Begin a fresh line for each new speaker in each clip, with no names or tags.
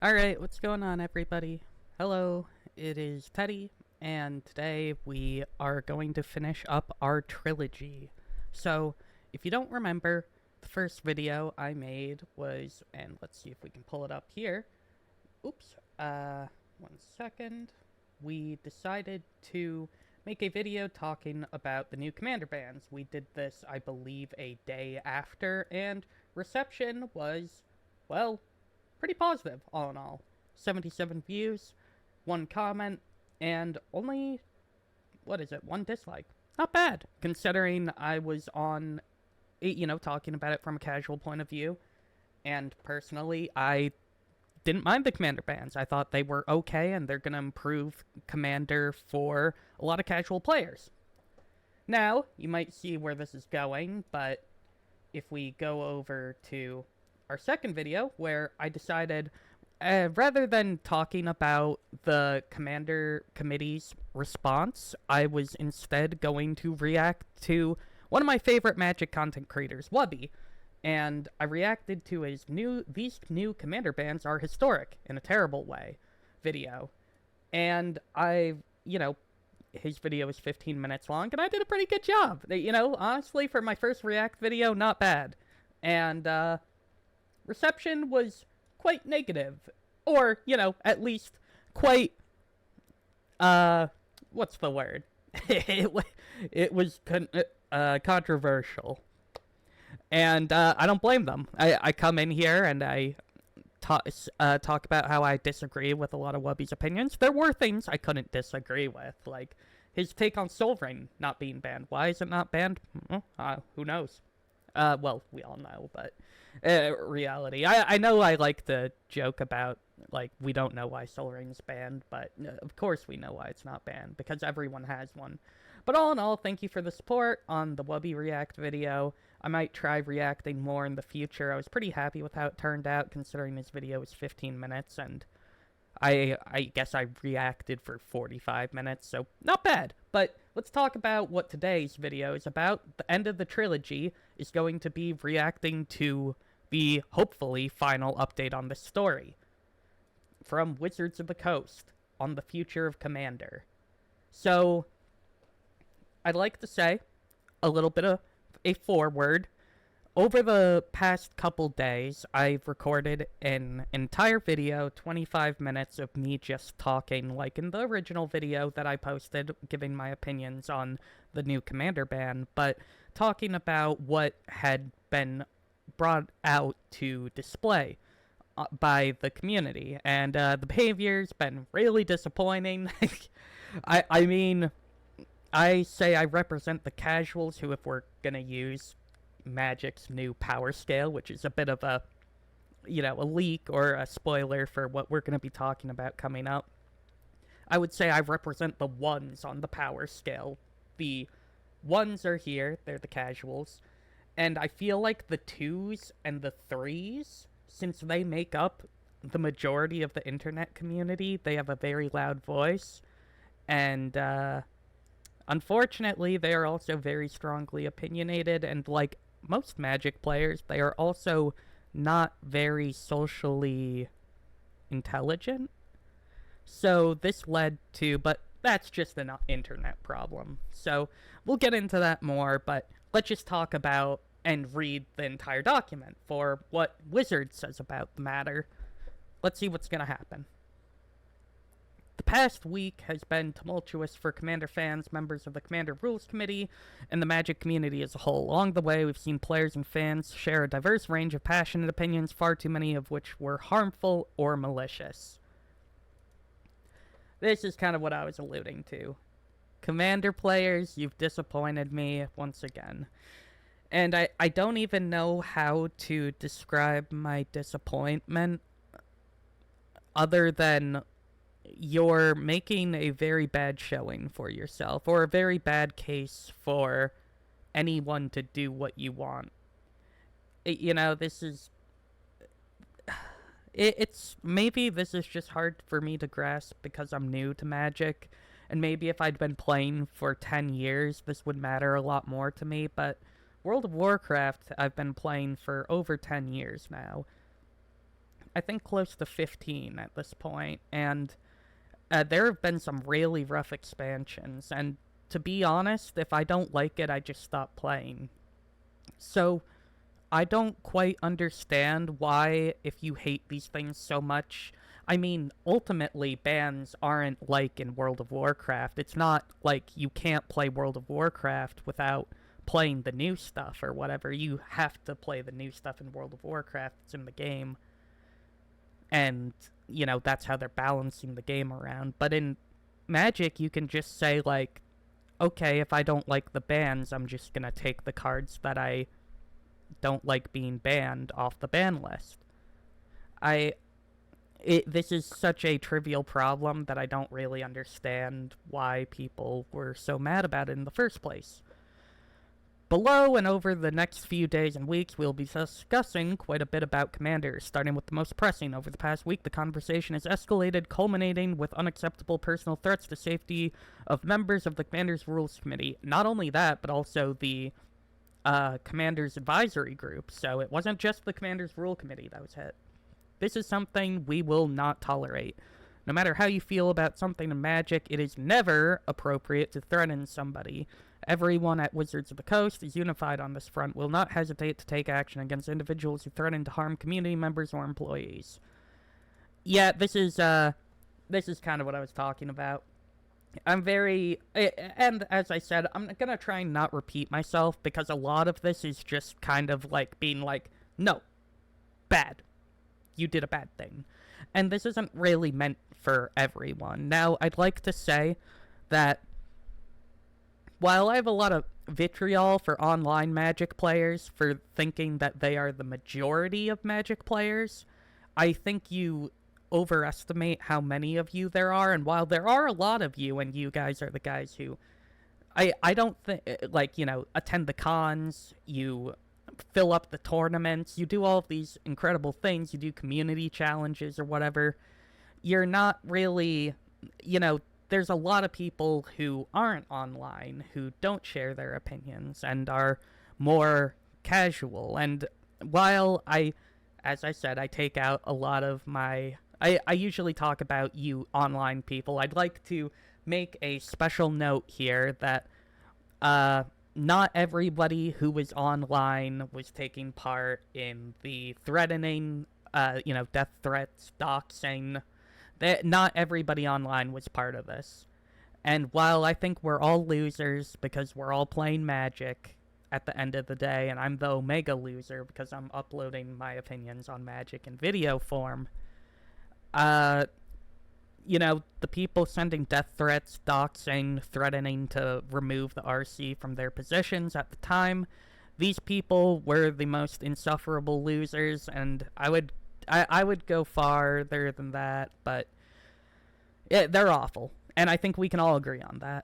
Alright, what's going on, everybody? Hello, it is Teddy, and today we are going to finish up our trilogy. So, if you don't remember, the first video I made was, and let's see if we can pull it up here. Oops, 1 second. We decided to make a video talking about the new commander bans. We did this, I believe, a day after, and reception was, well, pretty positive, all in all. 77 views, 1 comment, and only, what is it, 1 dislike. Not bad, considering I was on, talking about it from a casual point of view. And personally, I didn't mind the commander bans. I thought they were okay, and they're going to improve commander for a lot of casual players. Now, you might see where this is going, but if we go over to our second video, where I decided, rather than talking about the Commander Committee's response, I was instead going to react to one of my favorite Magic content creators, Wubby. And I reacted to these new Commander bans are historic in a terrible way video. And his video was 15 minutes long, and I did a pretty good job. Honestly, for my first React video, not bad. And, reception was quite negative. Or, at least quite, what's the word? it was controversial. And, I don't blame them. I come in here and I talk about how I disagree with a lot of Wubby's opinions. There were things I couldn't disagree with, like his take on Soul Ring not being banned. Why is it not banned? Who knows? Well, we all know, but reality. I know I like to joke about, like, we don't know why Soul Ring's banned, but of course we know why it's not banned, because everyone has one. But all in all, thank you for the support on the Wubby React video. I might try reacting more in the future. I was pretty happy with how it turned out, considering this video was 15 minutes, and I guess I reacted for 45 minutes, so not bad. But let's talk about what today's video is about. The end of the trilogy is going to be reacting to the, hopefully, final update on the story from Wizards of the Coast on the future of Commander. So, I'd like to say a little bit of a foreword. Over the past couple days, I've recorded an entire video, 25 minutes of me just talking, like in the original video that I posted, giving my opinions on the new Commander ban, but talking about what had been brought out to display by the community. And the behavior's been really disappointing. I mean, I say I represent the casuals who, if we're gonna use Magic's new power scale, which is a bit of a leak or a spoiler for what we're going to be talking about coming up. I would say I represent the ones on the power scale. The ones are here, they're the casuals, and I feel like the twos and the threes, since they make up the majority of the internet community, they have a very loud voice, and unfortunately they are also very strongly opinionated, and like most Magic players, they are also not very socially intelligent. So this led to, but that's just an internet problem. So we'll get into that more, but let's just talk about and read the entire document for what Wizard says about the matter. Let's see what's going to happen. The past week has been tumultuous for Commander fans, members of the Commander Rules Committee, and the Magic community as a whole. Along the way, we've seen players and fans share a diverse range of passionate opinions, far too many of which were harmful or malicious. This is kind of what I was alluding to. Commander players, you've disappointed me once again. And I don't even know how to describe my disappointment other than you're making a very bad showing for yourself, or a very bad case for anyone to do what you want. This is... It's maybe this is just hard for me to grasp because I'm new to Magic, and maybe if I'd been playing for 10 years, this would matter a lot more to me, but World of Warcraft I've been playing for over 10 years now. I think, close to 15 at this point, and there have been some really rough expansions, and to be honest, if I don't like it, I just stop playing. So, I don't quite understand why, if you hate these things so much, I mean, ultimately, bans aren't like in World of Warcraft. It's not like you can't play World of Warcraft without playing the new stuff or whatever. You have to play the new stuff in World of Warcraft. It's in the game. And, you know, that's how they're balancing the game around. But in Magic, you can just say, like, okay, if I don't like the bans, I'm just gonna take the cards that I don't like being banned off the ban list. This is such a trivial problem that I don't really understand why people were so mad about it in the first place. Below and over the next few days and weeks, we'll be discussing quite a bit about commanders, starting with the most pressing. Over the past week, the conversation has escalated, culminating with unacceptable personal threats to safety of members of the Commanders Rules Committee. Not only that, but also the Commanders Advisory Group, so it wasn't just the Commanders Rule Committee that was hit. This is something we will not tolerate. No matter how you feel about something in Magic, it is never appropriate to threaten somebody. Everyone at Wizards of the Coast is unified on this front, will not hesitate to take action against individuals who threaten to harm community members or employees. Yeah, this is kind of what I was talking about. I'm very, and as I said, I'm gonna try and not repeat myself, because a lot of this is just kind of like being like, no, bad. You did a bad thing. And this isn't really meant for everyone. Now, I'd like to say that while I have a lot of vitriol for online Magic players for thinking that they are the majority of Magic players, I think you overestimate how many of you there are. And while there are a lot of you, and you guys are the guys who I don't think, like, you know, attend the cons, you fill up the tournaments, you do all of these incredible things, you do community challenges or whatever, you're not really, you know, there's a lot of people who aren't online, who don't share their opinions, and are more casual. And while as I said, I take out a lot of my, I usually talk about you online people, I'd like to make a special note here that, not everybody who was online was taking part in the threatening, death threats, doxing. Not everybody online was part of this. And while I think we're all losers because we're all playing Magic at the end of the day, and I'm the Omega loser because I'm uploading my opinions on Magic in video form, the people sending death threats, doxing, threatening to remove the RC from their positions at the time, these people were the most insufferable losers, and I would go farther than that, but they're awful, and I think we can all agree on that.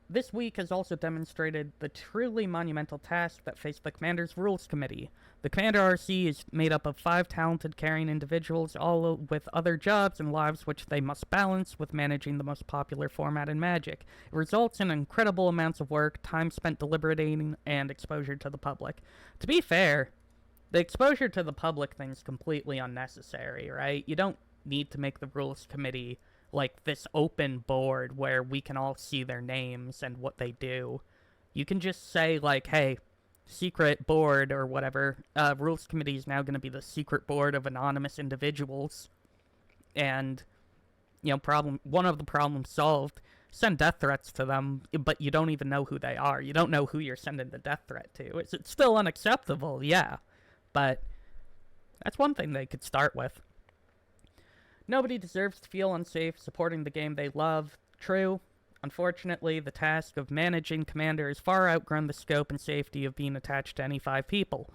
This week has also demonstrated the truly monumental task that faced the Commander's Rules Committee. The Commander RC is made up of 5 talented, caring individuals, all with other jobs and lives which they must balance with managing the most popular format in Magic. It results in incredible amounts of work, time spent deliberating, and exposure to the public. To be fair, the exposure to the public thing's completely unnecessary, right? You don't need to make the Rules Committee like this open board where we can all see their names and what they do. You can just say, like, hey, secret board or whatever, Rules Committee is now going to be the secret board of anonymous individuals. And, one of the problems solved. Send death threats to them, but you don't even know who they are. You don't know who you're sending the death threat to. It's still unacceptable, yeah. But that's one thing they could start with. Nobody deserves to feel unsafe supporting the game they love. True. Unfortunately, the task of managing Commander has far outgrown the scope and safety of being attached to any 5 people.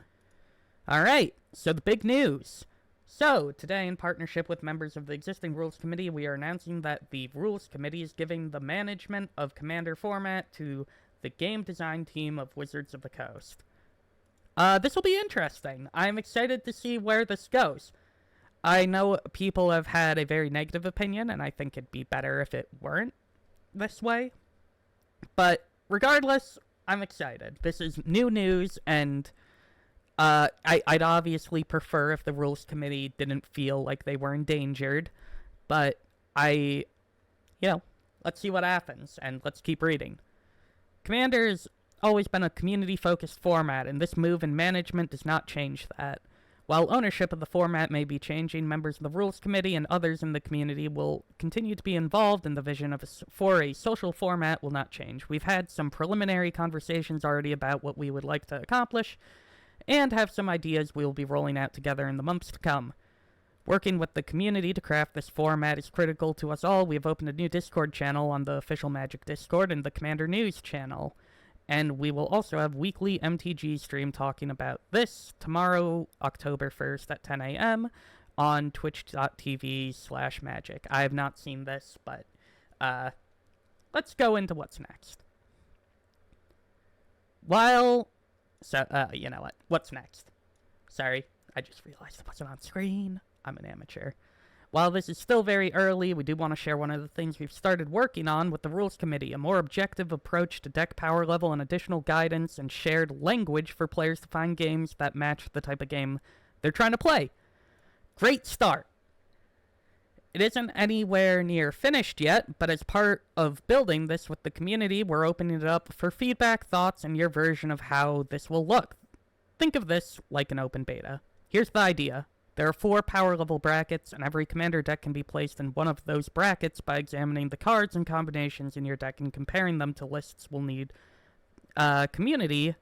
Alright, so the big news. So, today, in partnership with members of the existing Rules Committee, we are announcing that the Rules Committee is giving the management of Commander format to the game design team of Wizards of the Coast. This will be interesting. I'm excited to see where this goes. I know people have had a very negative opinion, and I think it'd be better if it weren't this way. But regardless, I'm excited. This is new news, and I'd obviously prefer if the rules committee didn't feel like they were endangered, but you know, let's see what happens, and let's keep reading. Commander's always been a community-focused format, and this move in management does not change that. While ownership of the format may be changing, members of the Rules Committee and others in the community will continue to be involved, and the vision for a social format will not change. We've had some preliminary conversations already about what we would like to accomplish, and have some ideas we will be rolling out together in the months to come. Working with the community to craft this format is critical to us all. We have opened a new Discord channel on the official Magic Discord and the Commander News channel. And we will also have weekly MTG stream talking about this tomorrow, October 1st at 10 a.m. on twitch.tv/magic. I have not seen this, but let's go into what's next. You know what? What's next? Sorry, I just realized it wasn't on screen. I'm an amateur. While this is still very early, we do want to share one of the things we've started working on with the Rules Committee, a more objective approach to deck power level and additional guidance and shared language for players to find games that match the type of game they're trying to play. Great start. It isn't anywhere near finished yet, but as part of building this with the community, we're opening it up for feedback, thoughts, and your version of how this will look. Think of this like an open beta. Here's the idea. There are 4 power level brackets, and every commander deck can be placed in one of those brackets by examining the cards and combinations in your deck and comparing them to lists we'll need community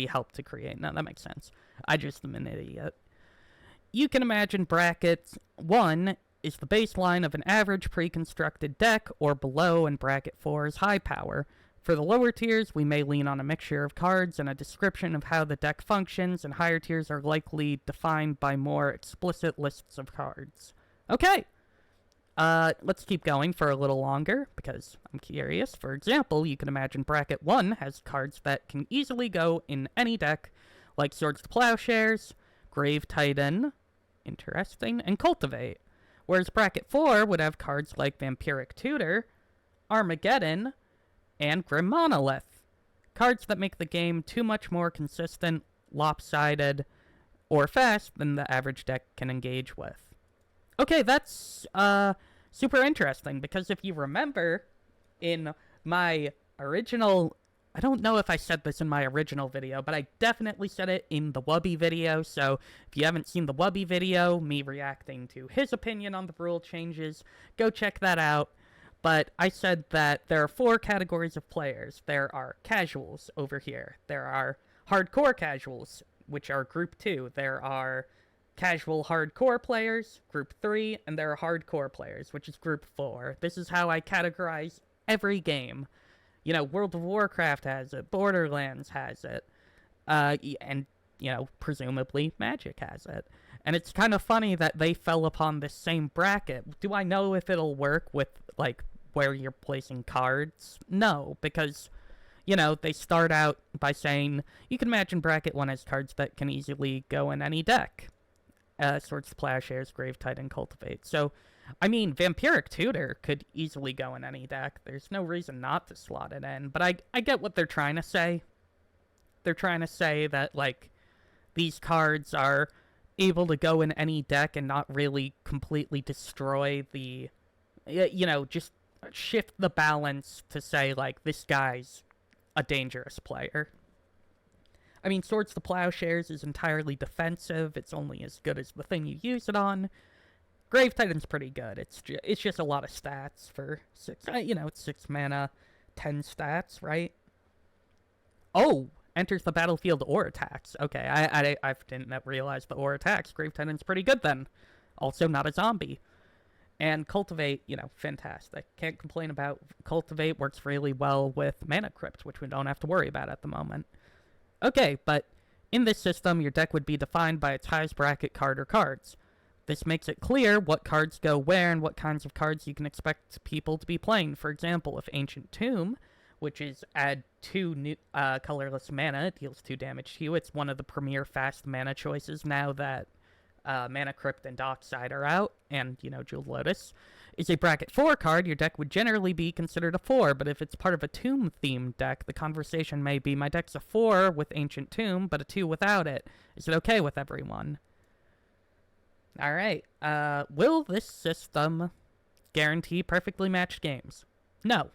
help to create. No, that makes sense. I just am an idiot. You can imagine bracket 1 is the baseline of an average pre-constructed deck, or below, and bracket 4 is high power. For the lower tiers, we may lean on a mixture of cards and a description of how the deck functions, and higher tiers are likely defined by more explicit lists of cards. Okay! Let's keep going for a little longer, because I'm curious. For example, you can imagine bracket 1 has cards that can easily go in any deck, like Swords to Plowshares, Grave Titan, interesting, and Cultivate. Whereas bracket 4 would have cards like Vampiric Tutor, Armageddon, and Grim Monolith. Cards that make the game too much more consistent, lopsided, or fast than the average deck can engage with. Okay, that's super interesting, because if you remember, in my original... I don't know if I said this in my original video, but I definitely said it in the Wubby video, so if you haven't seen the Wubby video, me reacting to his opinion on the rule changes, go check that out. But I said that there are 4 categories of players. There are casuals over here. There are hardcore casuals, which are group 2. There are casual hardcore players, group 3, and there are hardcore players, which is group 4. This is how I categorize every game. You know, World of Warcraft has it, Borderlands has it, and, you know, presumably Magic has it. And it's kind of funny that they fell upon this same bracket. Do I know if it'll work with, like, where you're placing cards? No, because, you know, they start out by saying, you can imagine bracket 1 has cards that can easily go in any deck. Swords to Plowshares, Grave Titan, Cultivate. So, I mean, Vampiric Tutor could easily go in any deck. There's no reason not to slot it in. But I get what they're trying to say. They're trying to say that, like, these cards are able to go in any deck and not really completely destroy the, you know, just shift the balance to say, like, this guy's a dangerous player. I mean, Swords to Plowshares is entirely defensive. It's only as good as the thing you use it on. Grave Titan's pretty good. It's just a lot of stats for 6. You know, it's 6 mana, 10 stats, right? Oh, enters the battlefield or attacks. Okay, I didn't realize the or attacks. Grave Titan's pretty good then. Also not a zombie. And Cultivate, you know, fantastic. Can't complain about Cultivate. Works really well with Mana Crypt, which we don't have to worry about at the moment. Okay, but in this system, your deck would be defined by its highest bracket card or cards. This makes it clear what cards go where and what kinds of cards you can expect people to be playing. For example, if Ancient Tomb, which is add 2 new, colorless mana, it deals 2 damage to you. It's one of the premier fast mana choices now that Mana Crypt and Dockside are out, and, Jeweled Lotus is a bracket 4 card, your deck would generally be considered a 4, but if it's part of a Tomb-themed deck, the conversation may be, my deck's a 4 with Ancient Tomb, but a 2 without it. Is it okay with everyone? Alright, will this system guarantee perfectly matched games? No.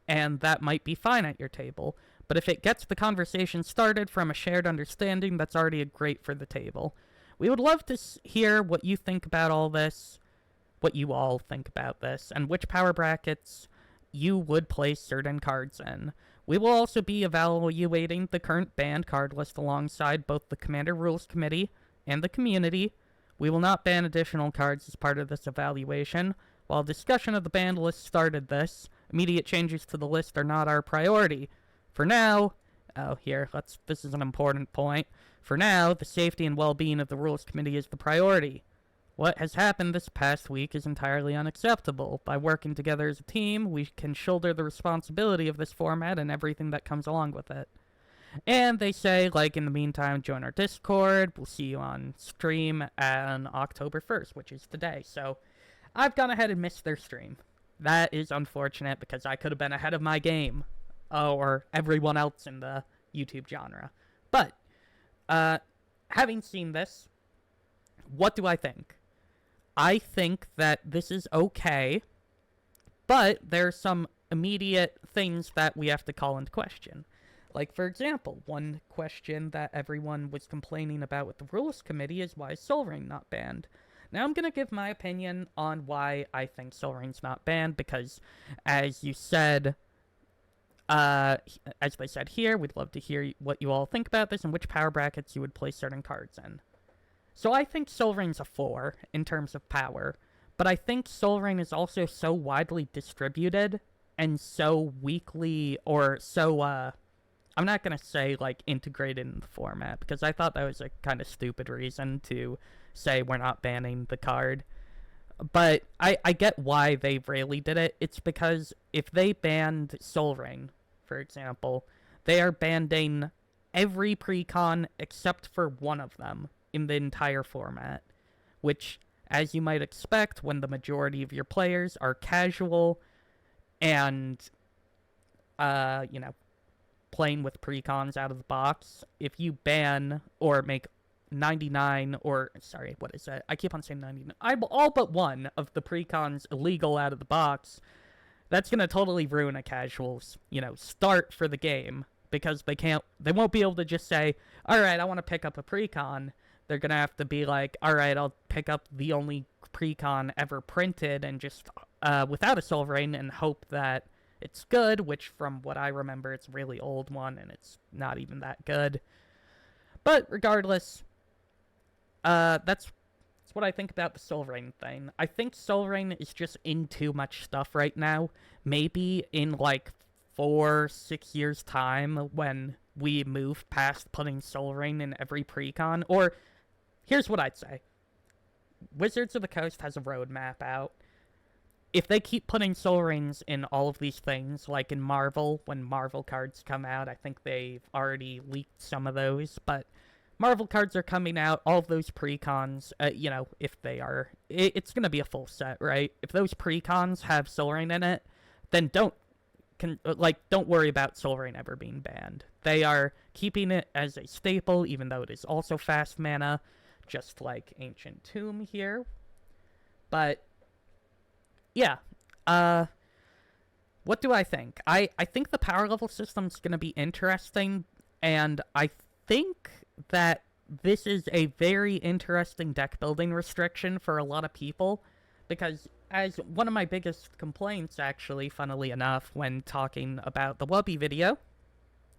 And that might be fine at your table, but if it gets the conversation started from a shared understanding, that's already great for the table. We would love to hear what you think about all this, what you all think about this, and which power brackets you would place certain cards in. We will also be evaluating the current banned card list alongside both the Commander Rules Committee and the community. We will not ban additional cards as part of this evaluation. While discussion of the banned list started this, immediate changes to the list are not our priority. For now, this is an important point. For now, the safety and well-being of the Rules Committee is the priority. What has happened this past week is entirely unacceptable. By working together as a team, we can shoulder the responsibility of this format and everything that comes along with it. And they say, in the meantime, join our Discord. We'll see you on stream on October 1st, which is today. So, I've gone ahead and missed their stream. That is unfortunate because I could have been ahead of my game. Or everyone else in the YouTube genre. But, having seen this, what do I think? I think that this is okay, but there are some immediate things that we have to call into question. For example, one question that everyone was complaining about with the Rules Committee is why is Sol Ring not banned? Now I'm going to give my opinion on why I think Sol Ring's not banned, because as you said, as they said here, we'd love to hear what you all think about this and which power brackets you would place certain cards in. So I think Sol Ring's a 4 in terms of power, but I think Sol Ring is also so widely distributed and so weakly, or so, I'm not going to say, integrated in the format, because I thought that was a kind of stupid reason to say we're not banning the card. But I get why they really did it. It's because if they banned Sol Ring, for example, they are banning every precon except for one of them in the entire format, which, as you might expect, when the majority of your players are casual and, playing with precons out of the box, if you ban or make 99, or, sorry, what is that? I keep on saying 99. All but one of the precons illegal out of the box, that's going to totally ruin a casual's, start for the game, because they won't be able to just say, alright, I want to pick up a precon. They're going to have to be like, alright, I'll pick up the only precon ever printed and just, without a Sol Ring, and hope that it's good, which from what I remember, it's a really old one, and it's not even that good. But regardless, that's what I think about the Sol Ring thing. I think Sol Ring is just in too much stuff right now. Maybe in 4-6 years time, when we move past putting Sol Ring in every precon, or here's what I'd say. Wizards of the Coast has a roadmap out. If they keep putting Sol Rings in all of these things, like in Marvel, when Marvel cards come out, I think they've already leaked some of those, but Marvel cards are coming out, all of those precons, if they are, it's going to be a full set, right? If those precons have Sol Ring in it, then don't worry about Sol Ring ever being banned. They are keeping it as a staple, even though it is also fast mana, just like Ancient Tomb here. But, yeah, what do I think? I think the power level system's going to be interesting, and I think that this is a very interesting deck building restriction for a lot of people, because as one of my biggest complaints, actually, funnily enough, when talking about the Wubby video,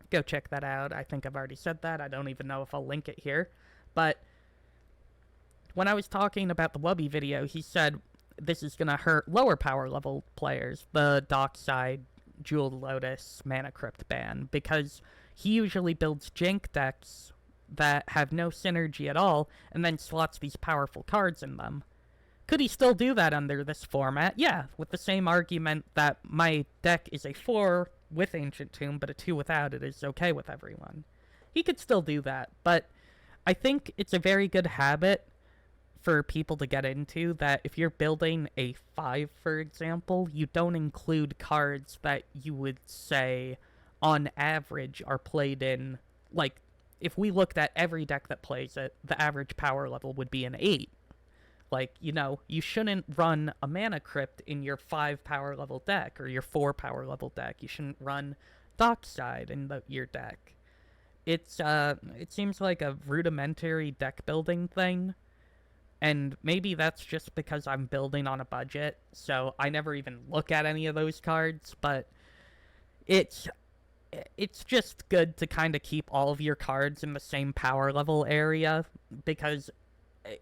go check that out. I think I've already said that. I don't even know if I'll link it here. But when I was talking about the Wubby video, he said this is going to hurt lower power level players, the Dockside, Jeweled Lotus, Mana Crypt ban, because he usually builds jank decks that have no synergy at all, and then slots these powerful cards in them. Could he still do that under this format? Yeah, with the same argument that my deck is a 4 with Ancient Tomb, but a 2 without it is okay with everyone. He could still do that, but I think it's a very good habit for people to get into that if you're building a 5, for example, you don't include cards that you would say on average are played in, like, if we looked at every deck that plays it, the average power level would be an 8. Like, you shouldn't run a Mana Crypt in your 5 power level deck or your 4 power level deck. You shouldn't run Dockside in your deck. It seems like a rudimentary deck building thing, and maybe that's just because I'm building on a budget, so I never even look at any of those cards, but it's just good to kind of keep all of your cards in the same power level area, because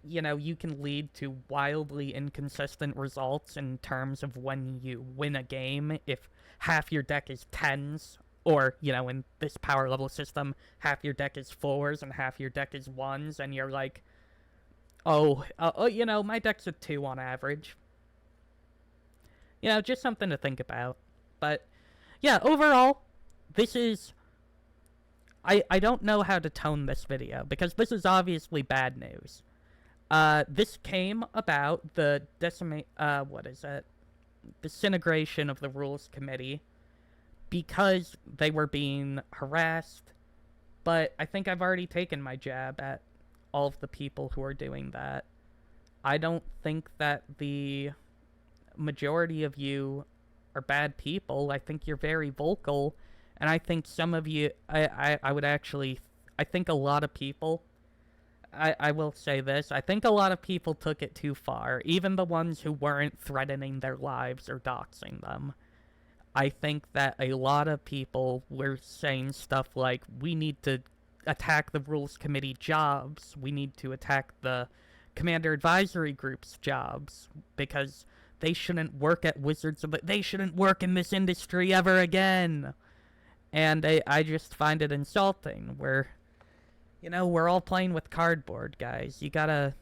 you can lead to wildly inconsistent results in terms of when you win a game if half your deck is 10s, or, in this power level system, half your deck is 4s and half your deck is 1s, and you're like, my deck's a 2 on average. Just something to think about. But, yeah, overall, this is... I don't know how to tone this video, because this is obviously bad news. This came about the disintegration of the Rules Committee because they were being harassed, but I think I've already taken my jab at all of the people who are doing that. I don't think that the majority of you are bad people. I think you're very vocal, and I think some of you, I think a lot of people, I will say this, I think a lot of people took it too far, even the ones who weren't threatening their lives or doxing them. I think that a lot of people were saying stuff like, we need to attack the Rules Committee jobs, we need to attack the Commander Advisory Group's jobs, because they shouldn't work at they shouldn't work in this industry ever again. And I just find it insulting, where, we're all playing with cardboard, guys. You gotta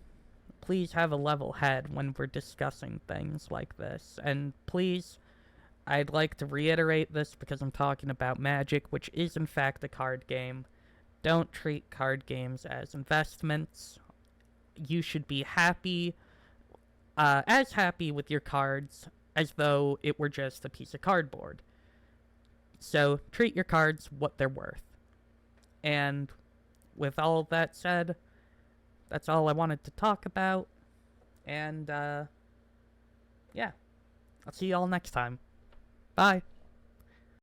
please have a level head when we're discussing things like this. And please, I'd like to reiterate this because I'm talking about Magic, which is in fact a card game. Don't treat card games as investments. You should be happy, as happy with your cards as though it were just a piece of cardboard. So treat your cards what they're worth. And with all that said, that's all I wanted to talk about. And, yeah. I'll see you all next time. Bye.